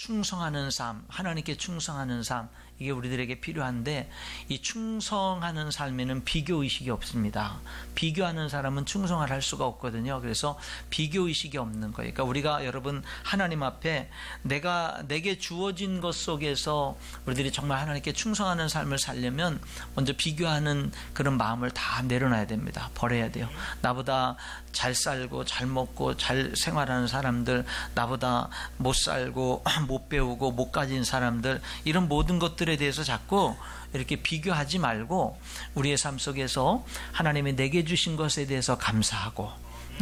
충성하는 삶, 하나님께 충성하는 삶, 이게 우리들에게 필요한데, 이 충성하는 삶에는 비교의식이 없습니다. 비교하는 사람은 충성을 할 수가 없거든요. 그래서 비교의식이 없는 거예요. 그러니까 우리가 여러분 하나님 앞에 내게 주어진 것 속에서 우리들이 정말 하나님께 충성하는 삶을 살려면 먼저 비교하는 그런 마음을 다 내려놔야 됩니다. 버려야 돼요. 나보다 잘 살고 잘 먹고 잘 생활하는 사람들, 나보다 못 살고 못 배우고 못 가진 사람들, 이런 모든 것들에 대해서 자꾸 이렇게 비교하지 말고 우리의 삶 속에서 하나님이 내게 주신 것에 대해서 감사하고,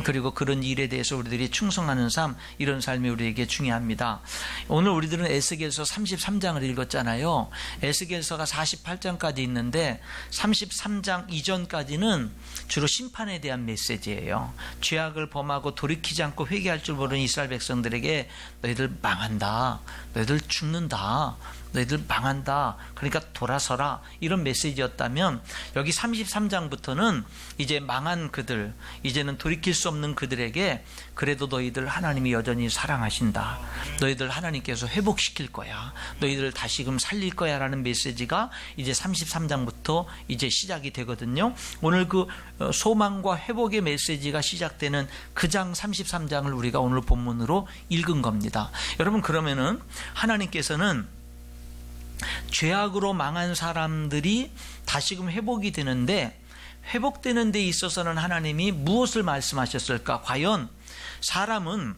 그리고 그런 일에 대해서 우리들이 충성하는 삶, 이런 삶이 우리에게 중요합니다. 오늘 우리들은 에스겔서 33장을 읽었잖아요. 에스겔서가 48장까지 있는데 33장 이전까지는 주로 심판에 대한 메시지예요. 죄악을 범하고 돌이키지 않고 회개할 줄 모르는 이스라엘 백성들에게 너희들 망한다, 너희들 죽는다, 너희들 망한다, 그러니까 돌아서라, 이런 메시지였다면 여기 33장부터는 이제 망한 그들, 이제는 돌이킬 수 없는 그들에게 그래도 너희들 하나님이 여전히 사랑하신다, 너희들 하나님께서 회복시킬 거야, 너희들 다시금 살릴 거야 라는 메시지가 이제 33장부터 이제 시작이 되거든요. 오늘 그 소망과 회복의 메시지가 시작되는 그 장 33장을 우리가 오늘 본문으로 읽은 겁니다. 여러분, 그러면은 하나님께서는 죄악으로 망한 사람들이 다시금 회복이 되는데, 회복되는 데 있어서는 하나님이 무엇을 말씀하셨을까? 과연 사람은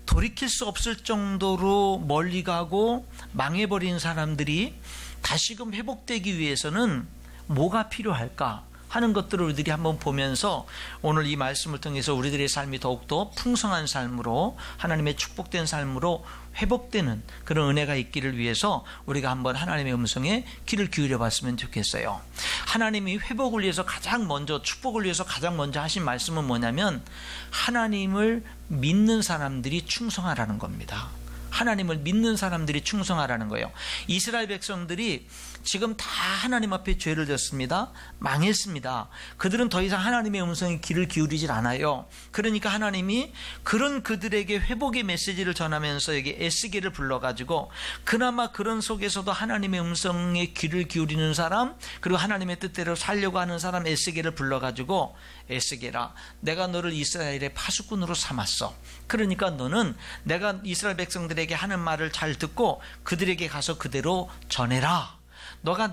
돌이킬 수 없을 정도로 멀리 가고 망해버린 사람들이 다시금 회복되기 위해서는 뭐가 필요할까 하는 것들을 우리들이 한번 보면서 오늘 이 말씀을 통해서 우리들의 삶이 더욱더 풍성한 삶으로, 하나님의 축복된 삶으로 회복되는 그런 은혜가 있기를 위해서 우리가 한번 하나님의 음성에 귀를 기울여 봤으면 좋겠어요. 하나님이 회복을 위해서 가장 먼저, 축복을 위해서 가장 먼저 하신 말씀은 뭐냐면, 하나님을 믿는 사람들이 충성하라는 겁니다. 하나님을 믿는 사람들이 충성하라는 거예요. 이스라엘 백성들이 지금 다 하나님 앞에 죄를 졌습니다. 망했습니다. 그들은 더 이상 하나님의 음성에 귀를 기울이질 않아요. 그러니까 하나님이 그런 그들에게 회복의 메시지를 전하면서 여기 에스겔을 불러가지고, 그나마 그런 속에서도 하나님의 음성에 귀를 기울이는 사람, 그리고 하나님의 뜻대로 살려고 하는 사람 에스겔을 불러가지고, 에스겔아, 내가 너를 이스라엘의 파수꾼으로 삼았어. 그러니까 너는 내가 이스라엘 백성들에게 하는 말을 잘 듣고 그들에게 가서 그대로 전해라.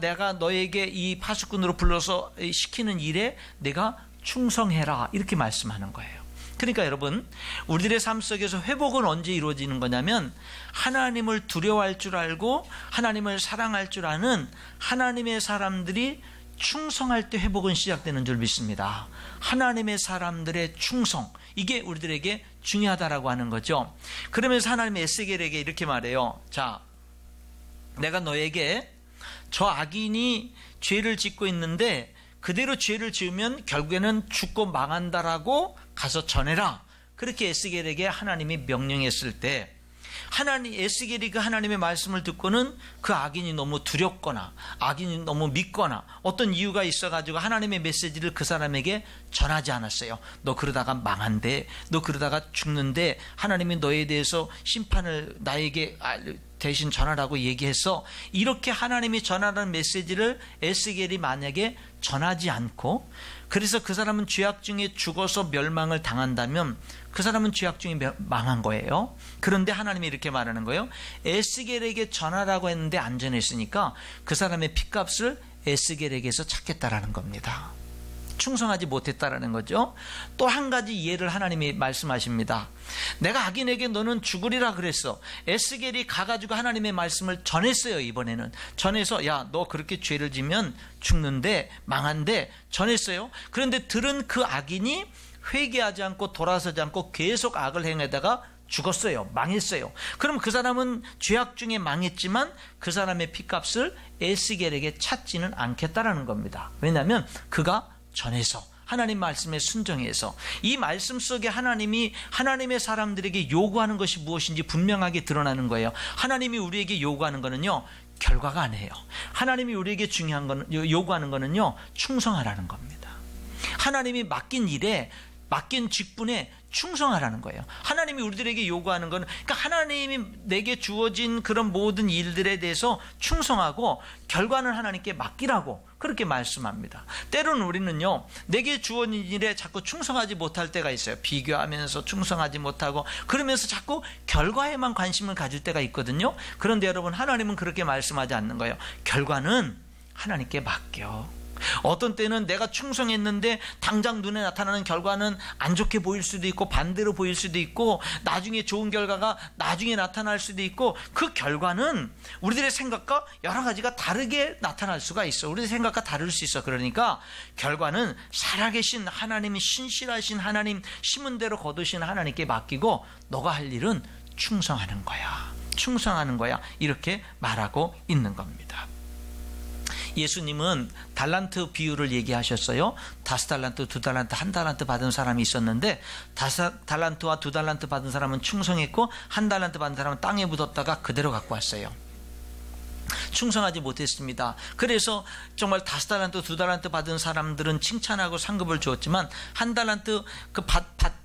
내가 너에게 이 파수꾼으로 불러서 시키는 일에 내가 충성해라, 이렇게 말씀하는 거예요. 그러니까 여러분, 우리들의 삶 속에서 회복은 언제 이루어지는 거냐면, 하나님을 두려워할 줄 알고 하나님을 사랑할 줄 아는 하나님의 사람들이 충성할 때 회복은 시작되는 줄 믿습니다. 하나님의 사람들의 충성, 이게 우리들에게 중요하다라고 하는 거죠. 그러면서 하나님의 에스겔에게 이렇게 말해요. 자, 내가 너에게 저 악인이 죄를 짓고 있는데 그대로 죄를 지으면 결국에는 죽고 망한다라고 가서 전해라. 그렇게 에스겔에게 하나님이 명령했을 때, 에스겔이 그 하나님의 말씀을 듣고는 그 악인이 너무 두렵거나 악인이 너무 믿거나 어떤 이유가 있어가지고 하나님의 메시지를 그 사람에게 전하지 않았어요. 너 그러다가 망한대, 너 그러다가 죽는데 하나님이 너에 대해서 심판을 나에게 대신 전하라고 얘기해서, 이렇게 하나님이 전하라는 메시지를 에스겔이 만약에 전하지 않고, 그래서 그 사람은 죄악 중에 죽어서 멸망을 당한다면 그 사람은 죄악 중에 망한 거예요. 그런데 하나님이 이렇게 말하는 거예요. 에스겔에게 전하라고 했는데 안 전했으니까 그 사람의 핏값을 에스겔에게서 찾겠다라는 겁니다. 충성하지 못했다라는 거죠. 또 한 가지 예를 하나님이 말씀하십니다. 내가 악인에게 너는 죽으리라 그랬어. 에스겔이 가가지고 하나님의 말씀을 전했어요. 이번에는 전해서, 야, 너 그렇게 죄를 지면 죽는데 망한데, 전했어요. 그런데 들은 그 악인이 회개하지 않고 돌아서지 않고 계속 악을 행하다가 죽었어요. 망했어요. 그럼 그 사람은 죄악 중에 망했지만 그 사람의 핏값을 에스겔에게 찾지는 않겠다라는 겁니다. 왜냐하면 그가 전해서 하나님 말씀에 순종해서, 이 말씀 속에 하나님이 하나님의 사람들에게 요구하는 것이 무엇인지 분명하게 드러나는 거예요. 하나님이 우리에게 요구하는 거는요, 결과가 아니에요. 하나님이 우리에게 요구하는 거는요, 충성하라는 겁니다. 하나님이 맡긴 일에 맡긴 직분에 충성하라는 거예요. 하나님이 우리들에게 요구하는 거는, 그러니까 하나님이 내게 주어진 그런 모든 일들에 대해서 충성하고 결과는 하나님께 맡기라고 그렇게 말씀합니다. 때로는 우리는요, 내게 주어진 일에 자꾸 충성하지 못할 때가 있어요. 비교하면서 충성하지 못하고 그러면서 자꾸 결과에만 관심을 가질 때가 있거든요. 그런데 여러분, 하나님은 그렇게 말씀하지 않는 거예요. 결과는 하나님께 맡겨. 어떤 때는 내가 충성했는데 당장 눈에 나타나는 결과는 안 좋게 보일 수도 있고 반대로 보일 수도 있고 나중에 좋은 결과가 나중에 나타날 수도 있고, 그 결과는 우리들의 생각과 여러 가지가 다르게 나타날 수가 있어. 우리의 생각과 다를 수 있어. 그러니까 결과는 살아계신 하나님이, 신실하신 하나님, 심은 대로 거두신 하나님께 맡기고 너가 할 일은 충성하는 거야. 충성하는 거야. 이렇게 말하고 있는 겁니다. 예수님은 달란트 비유를 얘기하셨어요. 5달란트, 2달란트, 1달란트 받은 사람이 있었는데 5달란트와 2달란트 받은 사람은 충성했고 1달란트 받은 사람은 땅에 묻었다가 그대로 갖고 왔어요. 충성하지 못했습니다. 그래서 정말 5달란트, 2달란트 받은 사람들은 칭찬하고 상급을 주었지만 1달란트 그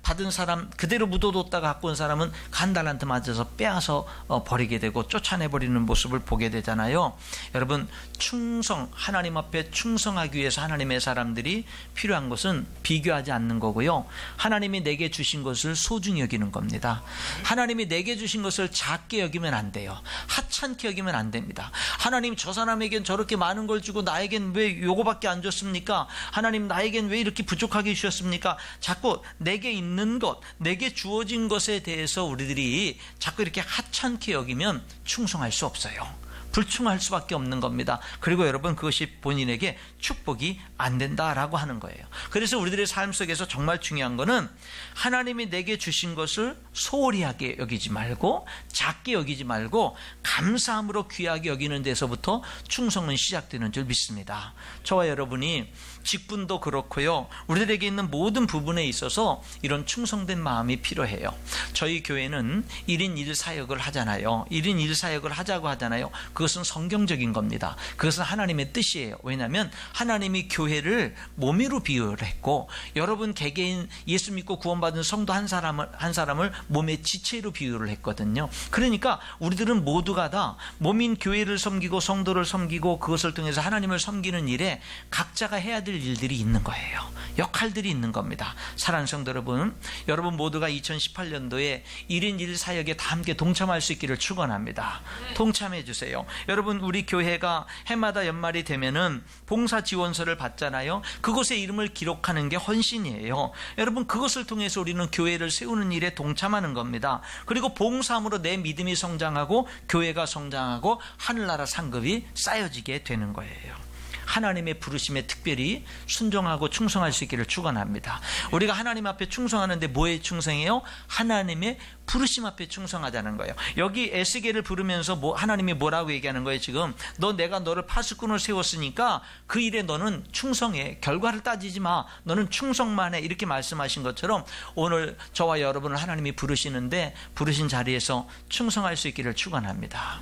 받은 사람 그대로 묻어뒀다가 갖고 온 사람은 1달란트 맞아서 빼앗아 버리게 되고 쫓아내버리는 모습을 보게 되잖아요. 여러분, 충성, 하나님 앞에 충성하기 위해서 하나님의 사람들이 필요한 것은 비교하지 않는 거고요. 하나님이 내게 주신 것을 소중히 여기는 겁니다. 하나님이 내게 주신 것을 작게 여기면 안 돼요. 하찮게 여기면 안 됩니다. 하나님, 저 사람에겐 저렇게 많은 걸 주고 나에겐 왜 요거밖에 안 줬습니까? 하나님, 나에겐 왜 이렇게 부족하게 주셨습니까? 자꾸 내게 있는 것, 내게 주어진 것에 대해서 우리들이 자꾸 이렇게 하찮게 여기면 충성할 수 없어요. 불충할 수밖에 없는 겁니다. 그리고 여러분, 그것이 본인에게 축복이 안 된다라고 하는 거예요. 그래서 우리들의 삶 속에서 정말 중요한 거는 하나님이 내게 주신 것을 소홀히 하게 여기지 말고, 작게 여기지 말고 감사함으로 귀하게 여기는 데서부터 충성은 시작되는 줄 믿습니다. 저와 여러분이 직분도 그렇고요, 우리들에게 있는 모든 부분에 있어서 이런 충성된 마음이 필요해요. 저희 교회는 1인 1사역을 하잖아요. 1인 1사역을 하자고 하잖아요. 그것은 성경적인 겁니다. 그것은 하나님의 뜻이에요. 왜냐하면 하나님이 교회를 몸으로 비유를 했고, 여러분 개개인 예수 믿고 구원받은 성도 한 사람을 몸의 지체로 비유를 했거든요. 그러니까 우리들은 모두가 다 몸인 교회를 섬기고 성도를 섬기고 그것을 통해서 하나님을 섬기는 일에 각자가 해야 될 일들이 있는 거예요. 역할들이 있는 겁니다. 사랑하는 성도 여러분, 여러분 모두가 2018년도에 1인 1사역에 다 함께 동참할 수 있기를 축원합니다. 동참해 주세요. 여러분, 우리 교회가 해마다 연말이 되면은 봉사 지원서를 받잖아요. 그곳에 이름을 기록하는 게 헌신이에요. 여러분, 그것을 통해서 우리는 교회를 세우는 일에 동참하는 겁니다. 그리고 봉사함으로 내 믿음이 성장하고 교회가 성장하고 하늘나라 상급이 쌓여지게 되는 거예요. 하나님의 부르심에 특별히 순종하고 충성할 수 있기를 축원합니다. 우리가 하나님 앞에 충성하는데 뭐에 충성해요? 하나님의 부르심 앞에 충성하자는 거예요. 여기 에스겔을 부르면서 하나님이 뭐라고 얘기하는 거예요? 지금 내가 너를 파수꾼을 세웠으니까 그 일에 너는 충성해. 결과를 따지지 마. 너는 충성만 해. 이렇게 말씀하신 것처럼 오늘 저와 여러분을 하나님이 부르시는데 부르신 자리에서 충성할 수 있기를 축원합니다.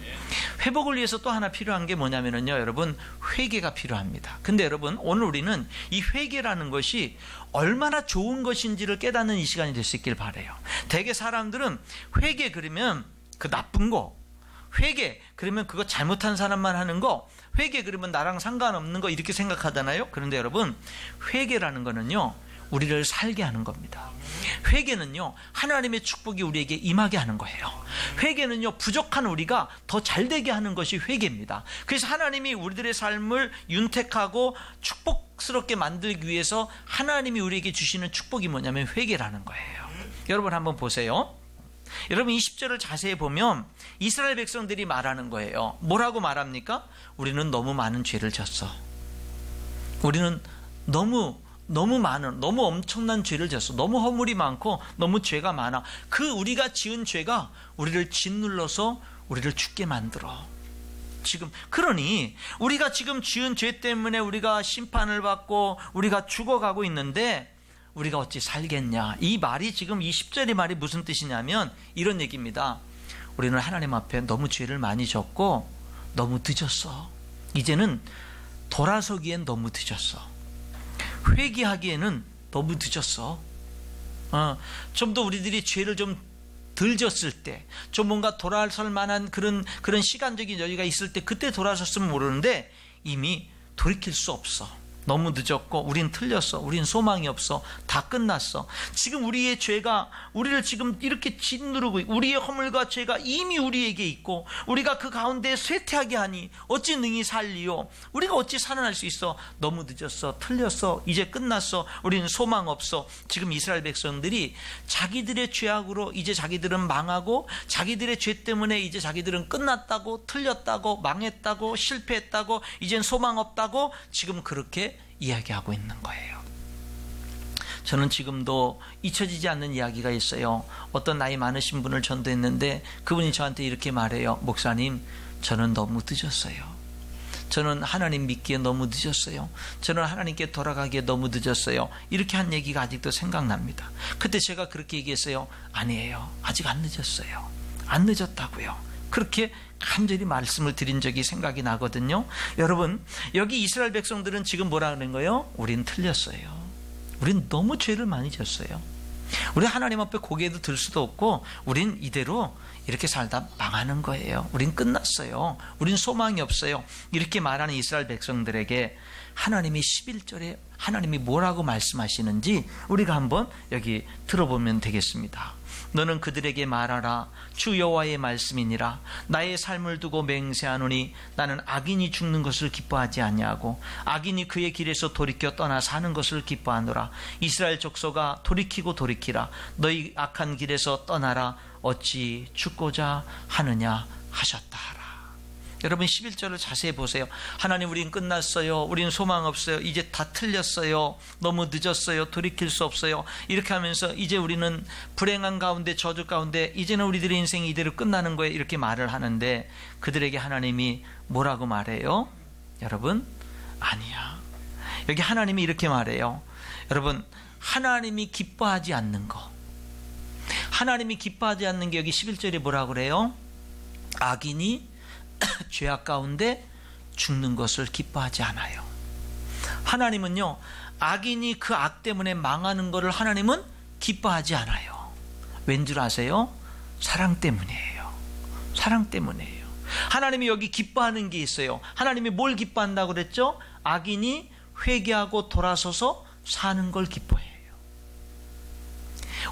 회복을 위해서 또 하나 필요한 게 뭐냐면요, 여러분, 회개가 필요합니다. 근데 여러분, 오늘 우리는 이 회개라는 것이 얼마나 좋은 것인지를 깨닫는 이 시간이 될 수 있길 바라요. 대개 사람들은 회개 그러면 그 나쁜 거, 회개 그러면 그거 잘못한 사람만 하는 거, 회개 그러면 나랑 상관없는 거, 이렇게 생각하잖아요. 그런데 여러분, 회개라는 거는요, 우리를 살게 하는 겁니다. 회개는요, 하나님의 축복이 우리에게 임하게 하는 거예요. 회개는요, 부족한 우리가 더 잘되게 하는 것이 회개입니다. 그래서 하나님이 우리들의 삶을 윤택하고 축복스럽게 만들기 위해서 하나님이 우리에게 주시는 축복이 뭐냐면 회개라는 거예요. 여러분 한번 보세요. 여러분, 20절을 자세히 보면 이스라엘 백성들이 말하는 거예요. 뭐라고 말합니까? 우리는 너무 많은 죄를 졌어. 우리는 너무 많은, 너무 엄청난 죄를 졌어. 너무 허물이 많고 너무 죄가 많아. 그 우리가 지은 죄가 우리를 짓눌러서 우리를 죽게 만들어. 지금 그러니 우리가 지금 지은 죄 때문에 우리가 심판을 받고 우리가 죽어가고 있는데 우리가 어찌 살겠냐. 이 말이 지금 이 10절의 말이 무슨 뜻이냐면 이런 얘기입니다. 우리는 하나님 앞에 너무 죄를 많이 졌고 너무 늦었어. 이제는 돌아서기엔 너무 늦었어. 회개하기에는 너무 늦었어. 좀 더 우리들이 죄를 좀 덜 졌을 때, 좀 뭔가 돌아설 만한 그런 시간적인 여유가 있을 때 그때 돌아섰으면 모르는데 이미 돌이킬 수 없어. 너무 늦었고 우린 틀렸어. 우린 소망이 없어. 다 끝났어. 지금 우리의 죄가 우리를 지금 이렇게 짓누르고, 우리의 허물과 죄가 이미 우리에게 있고 우리가 그 가운데 쇠퇴하게 하니 어찌 능히 살리요? 우리가 어찌 살아날 수 있어? 너무 늦었어. 틀렸어. 이제 끝났어. 우리는 소망 없어. 지금 이스라엘 백성들이 자기들의 죄악으로 이제 자기들은 망하고, 자기들의 죄 때문에 이제 자기들은 끝났다고, 틀렸다고, 망했다고, 실패했다고, 이젠 소망 없다고 지금 그렇게 이야기하고 있는 거예요. 저는 지금도 잊혀지지 않는 이야기가 있어요. 어떤 나이 많으신 분을 전도했는데 그분이 저한테 이렇게 말해요. 목사님, 저는 너무 늦었어요. 저는 하나님 믿기에 너무 늦었어요. 저는 하나님께 돌아가기에 너무 늦었어요. 이렇게 한 얘기가 아직도 생각납니다. 그때 제가 그렇게 얘기했어요. 아니에요. 아직 안 늦었어요. 안 늦었다고요. 그렇게 간절히 말씀을 드린 적이 생각이 나거든요. 여러분, 여기 이스라엘 백성들은 지금 뭐라 하는 거예요? 우린 틀렸어요. 우린 너무 죄를 많이 졌어요. 우리 하나님 앞에 고개도 들 수도 없고 우린 이대로 이렇게 살다 망하는 거예요. 우린 끝났어요. 우린 소망이 없어요. 이렇게 말하는 이스라엘 백성들에게 하나님이 11절에 하나님이 뭐라고 말씀하시는지 우리가 한번 여기 들어보면 되겠습니다. 너는 그들에게 말하라. 주 여호와의 말씀이니라. 나의 삶을 두고 맹세하노니 나는 악인이 죽는 것을 기뻐하지 아니하고 악인이 그의 길에서 돌이켜 떠나 사는 것을 기뻐하노라. 이스라엘 족속아, 돌이키고 돌이키라. 너희 악한 길에서 떠나라. 어찌 죽고자 하느냐 하셨다 하라. 여러분 11절을 자세히 보세요. 하나님, 우린 끝났어요. 우린 소망 없어요. 이제 다 틀렸어요. 너무 늦었어요. 돌이킬 수 없어요. 이렇게 하면서 이제 우리는 불행한 가운데, 저주 가운데, 이제는 우리들의 인생이 이대로 끝나는 거예요. 이렇게 말을 하는데 그들에게 하나님이 뭐라고 말해요? 여러분, 아니야. 여기 하나님이 이렇게 말해요. 여러분, 하나님이 기뻐하지 않는 거, 하나님이 기뻐하지 않는 게 여기 11절에 뭐라고 그래요? 악인이 죄악 가운데 죽는 것을 기뻐하지 않아요. 하나님은요, 악인이 그 악 때문에 망하는 것을 하나님은 기뻐하지 않아요. 왠 줄 아세요? 사랑 때문이에요. 사랑 때문이에요. 하나님이 여기 기뻐하는 게 있어요. 하나님이 뭘 기뻐한다고 그랬죠? 악인이 회개하고 돌아서서 사는 걸 기뻐해요.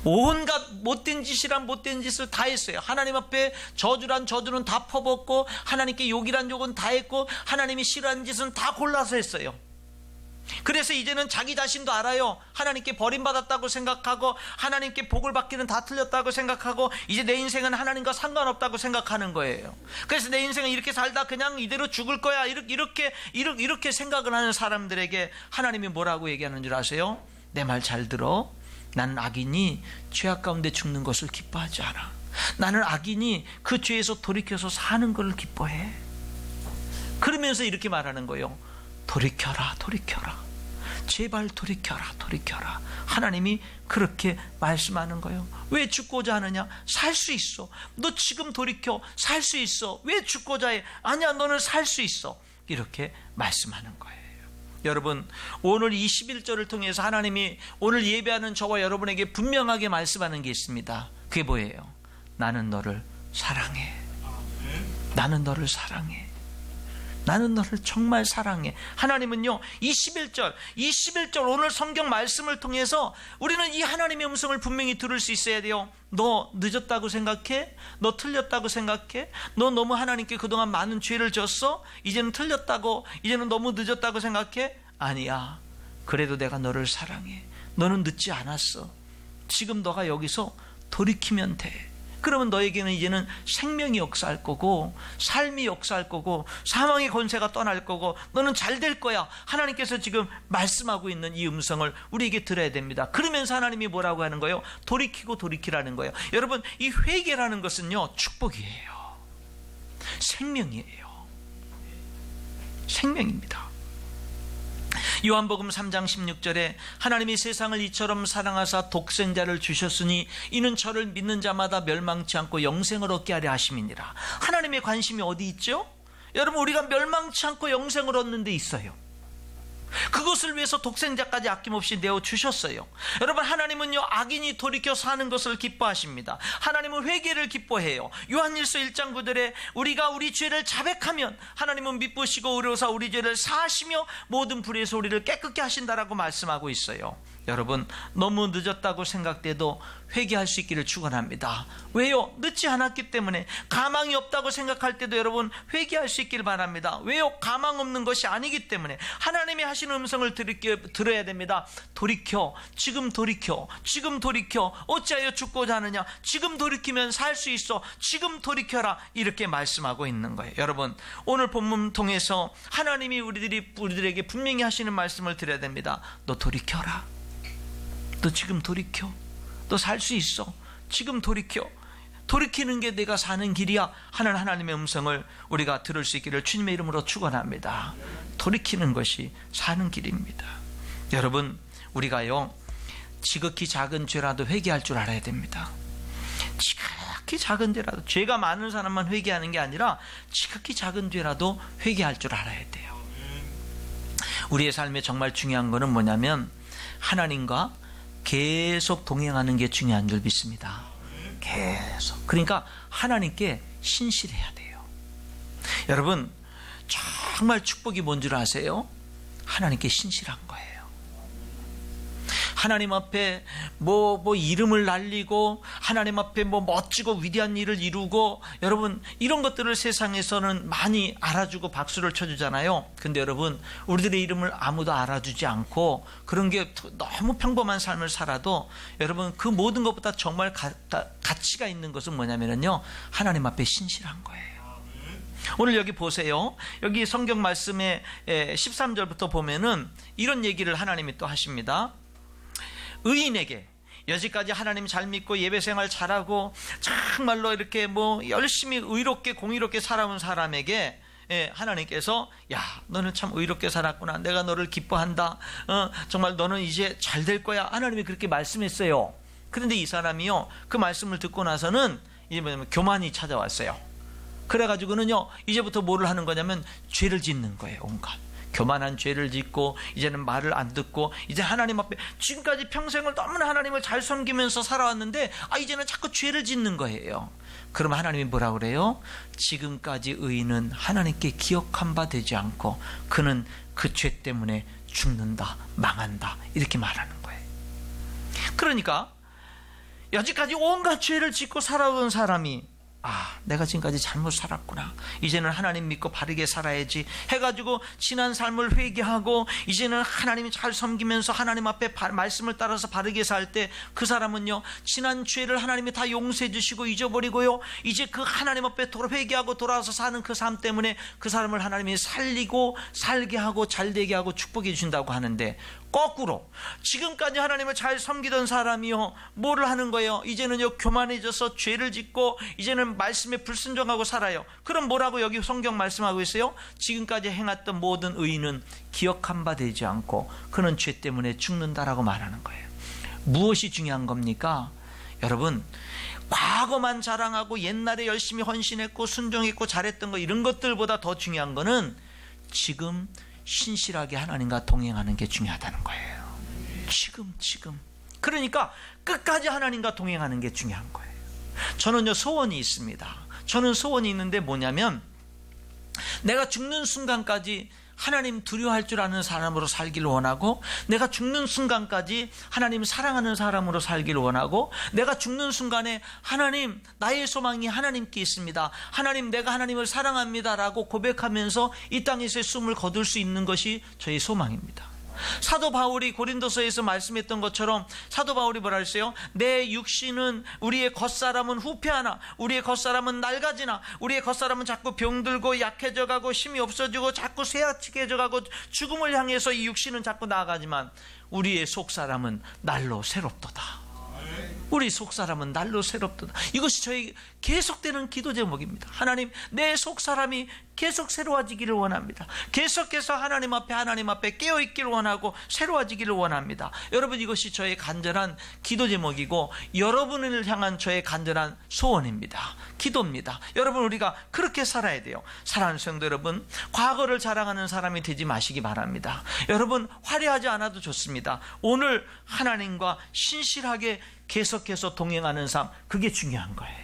온갖 못된 짓이란 못된 짓을 다 했어요. 하나님 앞에 저주란 저주는 다 퍼붓고, 하나님께 욕이란 욕은 다 했고, 하나님이 싫어하는 짓은 다 골라서 했어요. 그래서 이제는 자기 자신도 알아요. 하나님께 버림받았다고 생각하고, 하나님께 복을 받기는 다 틀렸다고 생각하고, 이제 내 인생은 하나님과 상관없다고 생각하는 거예요. 그래서 내 인생은 이렇게 살다 그냥 이대로 죽을 거야, 이렇게 생각을 하는 사람들에게 하나님이 뭐라고 얘기하는 줄 아세요? 내 말 잘 들어. 나는 악인이 죄악 가운데 죽는 것을 기뻐하지 않아. 나는 악인이 그 죄에서 돌이켜서 사는 것을 기뻐해. 그러면서 이렇게 말하는 거예요. 돌이켜라, 돌이켜라. 제발 돌이켜라, 돌이켜라. 하나님이 그렇게 말씀하는 거예요. 왜 죽고자 하느냐? 살 수 있어. 너 지금 돌이켜. 살 수 있어. 왜 죽고자 해? 아니야, 너는 살 수 있어. 이렇게 말씀하는 거예요. 여러분, 오늘 이 11절을 통해서 하나님이 오늘 예배하는 저와 여러분에게 분명하게 말씀하는 게 있습니다. 그게 뭐예요? 나는 너를 사랑해. 나는 너를 사랑해. 나는 너를 정말 사랑해. 하나님은요, 이 11절 오늘 성경 말씀을 통해서 우리는 이 하나님의 음성을 분명히 들을 수 있어야 돼요. 너 늦었다고 생각해? 너 틀렸다고 생각해? 너 너무 하나님께 그동안 많은 죄를 졌어? 이제는 틀렸다고, 이제는 너무 늦었다고 생각해? 아니야. 그래도 내가 너를 사랑해. 너는 늦지 않았어. 지금 너가 여기서 돌이키면 돼. 그러면 너에게는 이제는 생명이 역사할 거고, 삶이 역사할 거고, 사망의 권세가 떠날 거고, 너는 잘 될 거야. 하나님께서 지금 말씀하고 있는 이 음성을 우리에게 들어야 됩니다. 그러면서 하나님이 뭐라고 하는 거예요? 돌이키고 돌이키라는 거예요. 여러분, 이 회개라는 것은요, 축복이에요. 생명이에요. 생명입니다. 요한복음 3장 16절에 하나님이 세상을 이처럼 사랑하사 독생자를 주셨으니 이는 저를 믿는 자마다 멸망치 않고 영생을 얻게 하려 하심이니라. 하나님의 관심이 어디 있죠? 여러분, 우리가 멸망치 않고 영생을 얻는 데 있어요. 그것을 위해서 독생자까지 아낌없이 내어주셨어요. 여러분, 하나님은요, 악인이 돌이켜 사는 것을 기뻐하십니다. 하나님은 회개를 기뻐해요. 요한일서 1장 9절에 우리가 우리 죄를 자백하면 하나님은 미쁘시고 의로사 우리 죄를 사하시며 모든 불의에서 우리를 깨끗게 하신다라고 말씀하고 있어요. 여러분, 너무 늦었다고 생각돼도 회개할 수 있기를 축원합니다. 왜요? 늦지 않았기 때문에. 가망이 없다고 생각할 때도 여러분 회개할 수 있기를 바랍니다. 왜요? 가망 없는 것이 아니기 때문에. 하나님이 하시는 음성을 들어야 됩니다. 돌이켜, 지금 돌이켜, 지금 돌이켜. 어찌하여 죽고자 하느냐? 지금 돌이키면 살 수 있어. 지금 돌이켜라. 이렇게 말씀하고 있는 거예요. 여러분, 오늘 본문 통해서 하나님이 우리들에게 분명히 하시는 말씀을 드려야 됩니다. 너 돌이켜라. 너 지금 돌이켜. 너 살 수 있어. 지금 돌이켜. 돌이키는 게 내가 사는 길이야 하는 하나님의 음성을 우리가 들을 수 있기를 주님의 이름으로 축원합니다. 돌이키는 것이 사는 길입니다. 여러분, 우리가요, 지극히 작은 죄라도 회개할 줄 알아야 됩니다. 지극히 작은 죄라도, 죄가 많은 사람만 회개하는 게 아니라 지극히 작은 죄라도 회개할 줄 알아야 돼요. 우리의 삶에 정말 중요한 거는 뭐냐면 하나님과 계속 동행하는 게 중요한 줄 믿습니다. 계속. 그러니까 하나님께 신실해야 돼요. 여러분, 정말 축복이 뭔 줄 아세요? 하나님께 신실한 거예요. 하나님 앞에 뭐 이름을 날리고 하나님 앞에 뭐 멋지고 위대한 일을 이루고, 여러분, 이런 것들을 세상에서는 많이 알아주고 박수를 쳐주잖아요. 근데 여러분, 우리들의 이름을 아무도 알아주지 않고 그런 게 너무 평범한 삶을 살아도 여러분, 그 모든 것보다 정말 가치가 있는 것은 뭐냐면요, 하나님 앞에 신실한 거예요. 오늘 여기 보세요. 여기 성경 말씀에 13절부터 보면은 이런 얘기를 하나님이 또 하십니다. 의인에게, 여지까지 하나님 잘 믿고 예배 생활 잘하고 정말로 이렇게 뭐 열심히 의롭게 공의롭게 살아온 사람에게 하나님께서, 야, 너는 참 의롭게 살았구나. 내가 너를 기뻐한다. 정말 너는 이제 잘 될 거야. 하나님이 그렇게 말씀했어요. 그런데 이 사람이요, 그 말씀을 듣고 나서는 이제 뭐냐면 교만이 찾아왔어요. 그래가지고는요, 이제부터 뭐를 하는 거냐면 죄를 짓는 거예요. 온갖 교만한 죄를 짓고, 이제는 말을 안 듣고, 이제 하나님 앞에 지금까지 평생을 너무나 하나님을 잘 섬기면서 살아왔는데 이제는 자꾸 죄를 짓는 거예요. 그럼 하나님이 뭐라 그래요? 지금까지 의인은 하나님께 기억한 바 되지 않고 그는 그 죄 때문에 죽는다, 망한다, 이렇게 말하는 거예요. 그러니까 여지까지 온갖 죄를 짓고 살아온 사람이, 내가 지금까지 잘못 살았구나, 이제는 하나님 믿고 바르게 살아야지 해가지고 지난 삶을 회개하고 이제는 하나님이 잘 섬기면서 하나님 앞에 말씀을 따라서 바르게 살 때 그 사람은요, 지난 죄를 하나님이 다 용서해 주시고 잊어버리고요, 이제 그 하나님 앞에 회개하고 돌아와서 사는 그 삶 때문에 그 사람을 하나님이 살리고 살게 하고 잘되게 하고 축복해 주신다고 하는데, 거꾸로 지금까지 하나님을 잘 섬기던 사람이요, 뭐를 하는 거예요? 이제는요, 교만해져서 죄를 짓고 이제는 말씀에 불순종하고 살아요. 그럼 뭐라고 여기 성경 말씀하고 있어요? 지금까지 행했던 모든 의인은 기억한 바 되지 않고 그는 죄 때문에 죽는다라고 말하는 거예요. 무엇이 중요한 겁니까? 여러분, 과거만 자랑하고 옛날에 열심히 헌신했고 순종했고 잘했던 거, 이런 것들보다 더 중요한 거는 지금 신실하게 하나님과 동행하는 게 중요하다는 거예요. 지금. 그러니까 끝까지 하나님과 동행하는 게 중요한 거예요. 저는요, 소원이 있습니다. 저는 소원이 있는데 뭐냐면, 내가 죽는 순간까지 하나님 두려워할 줄 아는 사람으로 살기를 원하고, 내가 죽는 순간까지 하나님 사랑하는 사람으로 살기를 원하고, 내가 죽는 순간에 하나님, 나의 소망이 하나님께 있습니다, 하나님, 내가 하나님을 사랑합니다 라고 고백하면서 이 땅에서의 숨을 거둘 수 있는 것이 저의 소망입니다. 사도 바울이 고린도서에서 말씀했던 것처럼 사도 바울이 뭐라 했어요? 내 육신은, 우리의 겉사람은 후패하나 우리의 겉사람은 낡아지나, 우리의 겉사람은 자꾸 병들고 약해져 가고 힘이 없어지고 자꾸 쇠약해져 가고 죽음을 향해서 이 육신은 자꾸 나아가지만 우리의 속사람은 날로 새롭도다. 우리 속사람은 날로 새롭도다. 이것이 저희 계속되는 기도 제목입니다. 하나님, 내 속사람이 계속 새로워지기를 원합니다. 계속해서 하나님 앞에 깨어있기를 원하고 새로워지기를 원합니다. 여러분, 이것이 저의 간절한 기도 제목이고 여러분을 향한 저의 간절한 소원입니다. 기도입니다. 여러분, 우리가 그렇게 살아야 돼요. 사랑하는 성도 여러분, 과거를 자랑하는 사람이 되지 마시기 바랍니다. 여러분, 화려하지 않아도 좋습니다. 오늘 하나님과 신실하게 계속해서 동행하는 삶, 그게 중요한 거예요.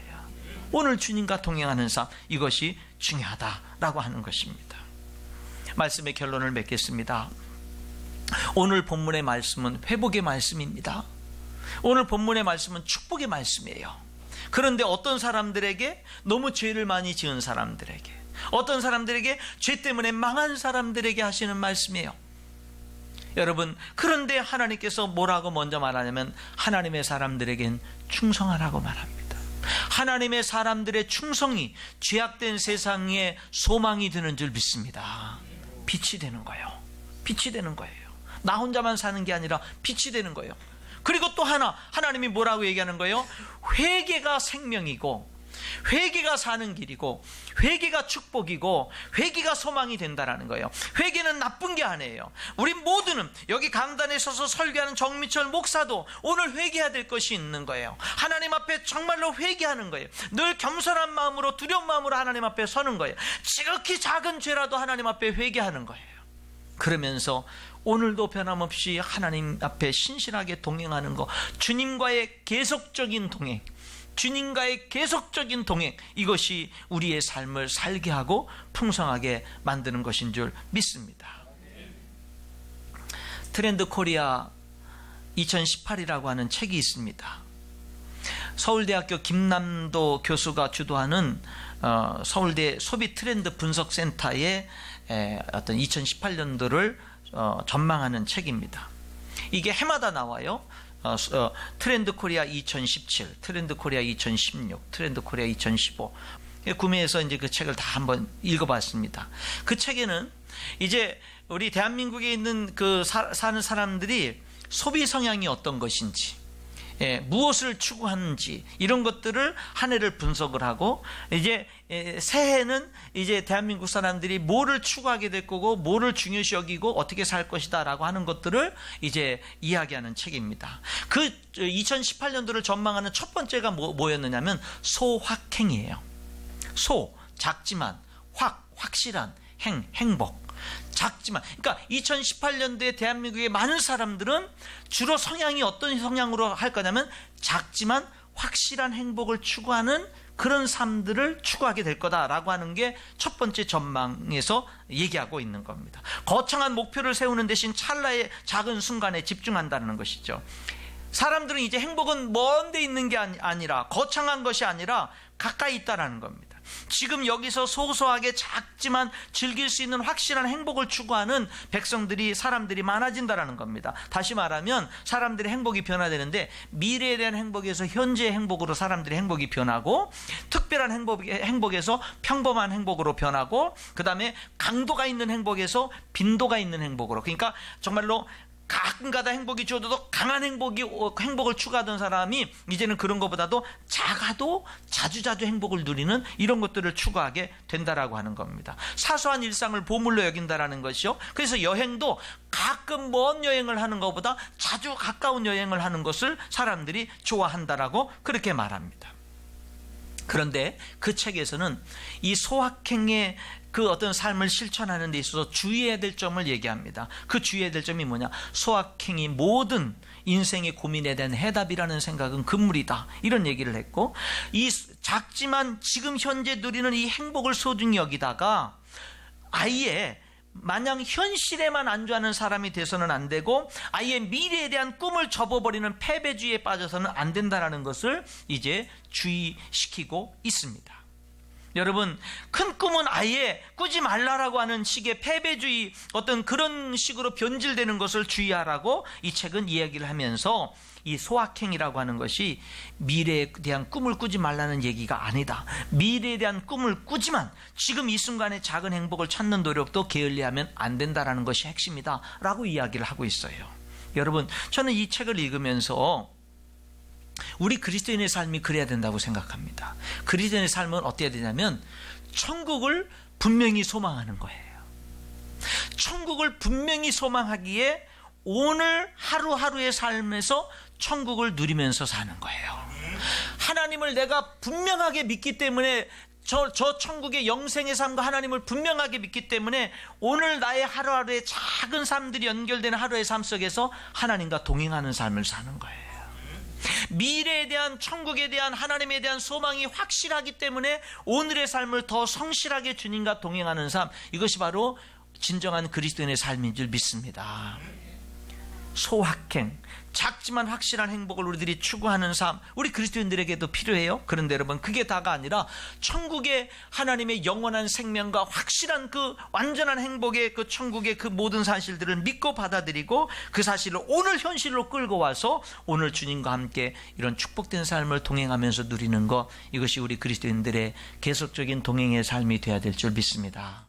오늘 주님과 동행하는 삶, 이것이 중요하다라고 하는 것입니다. 말씀의 결론을 맺겠습니다. 오늘 본문의 말씀은 회복의 말씀입니다. 오늘 본문의 말씀은 축복의 말씀이에요. 그런데 어떤 사람들에게, 너무 죄를 많이 지은 사람들에게, 어떤 사람들에게, 죄 때문에 망한 사람들에게 하시는 말씀이에요. 여러분, 그런데 하나님께서 뭐라고 먼저 말하냐면 하나님의 사람들에겐 충성하라고 말합니다. 하나님의 사람들의 충성이 죄악된 세상에 소망이 되는 줄 믿습니다. 빛이 되는 거예요. 빛이 되는 거예요. 나 혼자만 사는 게 아니라 빛이 되는 거예요. 그리고 또 하나, 하나님이 뭐라고 얘기하는 거예요? 회개가 생명이고, 회개가 사는 길이고, 회개가 축복이고, 회개가 소망이 된다라는 거예요. 회개는 나쁜 게 아니에요. 우리 모두는, 여기 강단에 서서 설교하는 정미철 목사도 오늘 회개해야 될 것이 있는 거예요. 하나님 앞에 정말로 회개하는 거예요. 늘 겸손한 마음으로, 두려운 마음으로 하나님 앞에 서는 거예요. 지극히 작은 죄라도 하나님 앞에 회개하는 거예요. 그러면서 오늘도 변함없이 하나님 앞에 신실하게 동행하는 것, 주님과의 계속적인 동행, 주님과의 계속적인 동행, 이것이 우리의 삶을 살게 하고 풍성하게 만드는 것인 줄 믿습니다. 트렌드 코리아 2018이라고 하는 책이 있습니다. 서울대학교 김남도 교수가 주도하는 서울대 소비 트렌드 분석센터의 어떤 2018년도를 전망하는 책입니다. 이게 해마다 나와요. 트렌드 코리아 2017, 트렌드 코리아 2016, 트렌드 코리아 2015. 구매해서 이제 그 책을 다 한번 읽어봤습니다. 그 책에는 이제 우리 대한민국에 있는 사는 사람들이 소비 성향이 어떤 것인지, 무엇을 추구하는지, 이런 것들을 한 해를 분석을 하고, 이제 새해는 이제 대한민국 사람들이 뭐를 추구하게 될 거고, 뭐를 중요시 여기고 어떻게 살 것이다 라고 하는 것들을 이제 이야기하는 책입니다. 그 2018년도를 전망하는 첫 번째가 뭐였느냐면 소확행이에요. 작지만 확실한 행복. 작지만, 그러니까 2018년도에 대한민국의 많은 사람들은 주로 성향이 어떤 성향으로 할 거냐면 작지만 확실한 행복을 추구하는 그런 삶들을 추구하게 될 거다라고 하는 게 첫 번째 전망에서 얘기하고 있는 겁니다. 거창한 목표를 세우는 대신 찰나의 작은 순간에 집중한다는 것이죠. 사람들은 이제 행복은 먼 데 있는 게 아니라, 거창한 것이 아니라 가까이 있다라는 겁니다. 지금 여기서 소소하게 작지만 즐길 수 있는 확실한 행복을 추구하는 사람들이 많아진다라는 겁니다. 다시 말하면 사람들의 행복이 변화되는데, 미래에 대한 행복에서 현재의 행복으로 사람들의 행복이 변하고, 특별한 행복에서 평범한 행복으로 변하고, 그 다음에 강도가 있는 행복에서 빈도가 있는 행복으로, 그러니까 정말로 가끔가다 행복이 주어도 강한 행복을 추구하던 사람이 이제는 그런 것보다도 작아도 자주자주 행복을 누리는 이런 것들을 추구하게 된다라고 하는 겁니다. 사소한 일상을 보물로 여긴다라는 것이요. 그래서 여행도 가끔 먼 여행을 하는 것보다 자주 가까운 여행을 하는 것을 사람들이 좋아한다라고 그렇게 말합니다. 그런데 그 책에서는 이 소확행의 그 어떤 삶을 실천하는 데 있어서 주의해야 될 점을 얘기합니다. 그 주의해야 될 점이 뭐냐? 소확행이 모든 인생의 고민에 대한 해답이라는 생각은 금물이다, 이런 얘기를 했고, 이 작지만 지금 현재 누리는 이 행복을 소중히 여기다가 아예 마냥 현실에만 안주하는 사람이 돼서는 안 되고, 아예 미래에 대한 꿈을 접어버리는 패배주의에 빠져서는 안 된다는 것을 이제 주의시키고 있습니다. 여러분, 큰 꿈은 아예 꾸지 말라라고 하는 식의 패배주의, 어떤 그런 식으로 변질되는 것을 주의하라고 이 책은 이야기를 하면서, 이 소확행이라고 하는 것이 미래에 대한 꿈을 꾸지 말라는 얘기가 아니다. 미래에 대한 꿈을 꾸지만 지금 이 순간의 작은 행복을 찾는 노력도 게을리하면 안 된다라는 것이 핵심이다 라고 이야기를 하고 있어요. 여러분, 저는 이 책을 읽으면서 우리 그리스도인의 삶이 그래야 된다고 생각합니다. 그리스도인의 삶은 어때야 되냐면 천국을 분명히 소망하는 거예요. 천국을 분명히 소망하기에 오늘 하루하루의 삶에서 천국을 누리면서 사는 거예요. 하나님을 내가 분명하게 믿기 때문에 저 천국의 영생의 삶과 하나님을 분명하게 믿기 때문에 오늘 나의 하루하루의 작은 삶들이 연결되는 하루의 삶 속에서 하나님과 동행하는 삶을 사는 거예요. 미래에 대한, 천국에 대한, 하나님에 대한 소망이 확실하기 때문에 오늘의 삶을 더 성실하게 주님과 동행하는 삶, 이것이 바로 진정한 그리스도인의 삶인 줄 믿습니다. 소확행, 작지만 확실한 행복을 우리들이 추구하는 삶, 우리 그리스도인들에게도 필요해요. 그런데 여러분, 그게 다가 아니라 천국의 하나님의 영원한 생명과 확실한 그 완전한 행복의 그 천국의 그 모든 사실들을 믿고 받아들이고 그 사실을 오늘 현실로 끌고 와서 오늘 주님과 함께 이런 축복된 삶을 동행하면서 누리는 것, 이것이 우리 그리스도인들의 계속적인 동행의 삶이 되어야 될 줄 믿습니다.